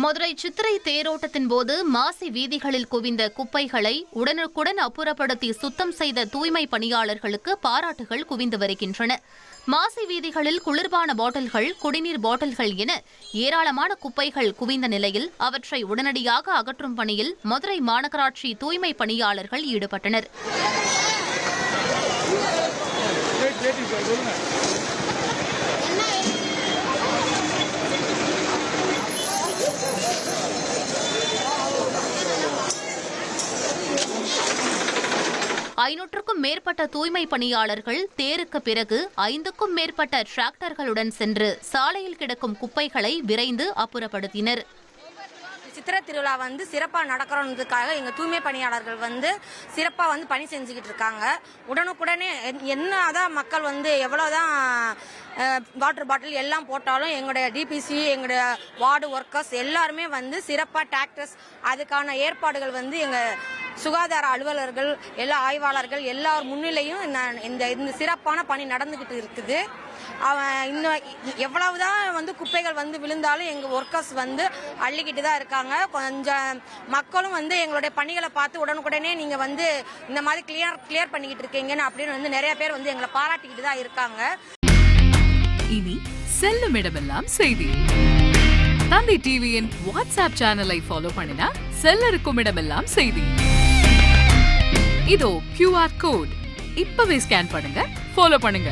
மதுரை சித்திரை தேரோட்டத்தின் போது மாசி வீதிகளில் குவிந்த குப்பைகளை உடனுக்குடன் அப்புறப்படுத்தி சுத்தம் செய்த தூய்மை பணியாளர்களுக்கு பாராட்டுகள் குவிந்து வருகின்றன. மாசி வீதிகளில் குளிர்பான பாட்டில்கள், குடிநீர் பாட்டில்கள் என ஏராளமான குப்பைகள் குவிந்த நிலையில் அவற்றை உடனடியாக அகற்றும் பணியில் மதுரை மாநகராட்சி தூய்மை பணியாளர்கள் ஈடுபட்டனர். ஐநூற்றுக்கும் மேற்பட்ட தூய்மை பணியாளர்கள் தேருக்கு பிறகு 5க்கும் மேற்பட்ட டிராக்டர்களுடன் சென்று சாலையில் கிடக்கும் குப்பைகளை விரைந்து அப்புறப்படுத்தினர். சித்திரை திருவிழா சிறப்பாக நடக்கிறதுக்காக எங்கள் தூய்மை பணியாளர்கள் சிறப்பாக பணி செஞ்சுக்கிட்டு இருக்காங்க. உடனுக்குடனே என்னதான் மக்கள் எவ்வளோதான் வாட்டர் பாட்டில் எல்லாம் போட்டாலும் எங்களுடைய டிபிசி, எங்களுடைய வார்டு ஒர்க்கர்ஸ் எல்லாருமே சிறப்பாக டிராக்டர்ஸ் அதுக்கான ஏற்பாடுகள் எங்கள் சுகாதார அலுவலர்கள், எல்லா ஆய்வாளர்கள் எல்லார் முன்னிலையும் இந்த சிறப்பான பணி நடந்துகிட்டு இருக்குது. இன்னும் எவ்வளவுதான் குப்பைகள் விழுந்தாலும் எங்க ஒர்க்கர்ஸ் அள்ளிக்கிட்டு தான் இருக்காங்க. கொஞ்சம் மக்களும் எங்களுடைய பணிகளை பார்த்து உடனுக்குடனே நீங்க இந்த மாதிரி கிளியர் பண்ணிக்கிட்டு இருக்கீங்கன்னு அப்படின்னு நிறைய பேர் எங்களை பாராட்டிக்கிட்டு தான் இருக்காங்க. இனி செல்லும் இடமெல்லாம் செய்தி. தந்தி டிவியின் வாட்ஸ்அப் சேனலை ஃபாலோ பண்ணினா செல்ல இருக்கும் இடமெல்லாம் செய்தி. இதோ QR கோட் இப்பவே ஸ்கேன் பண்ணுங்க, ஃபாலோ பண்ணுங்க.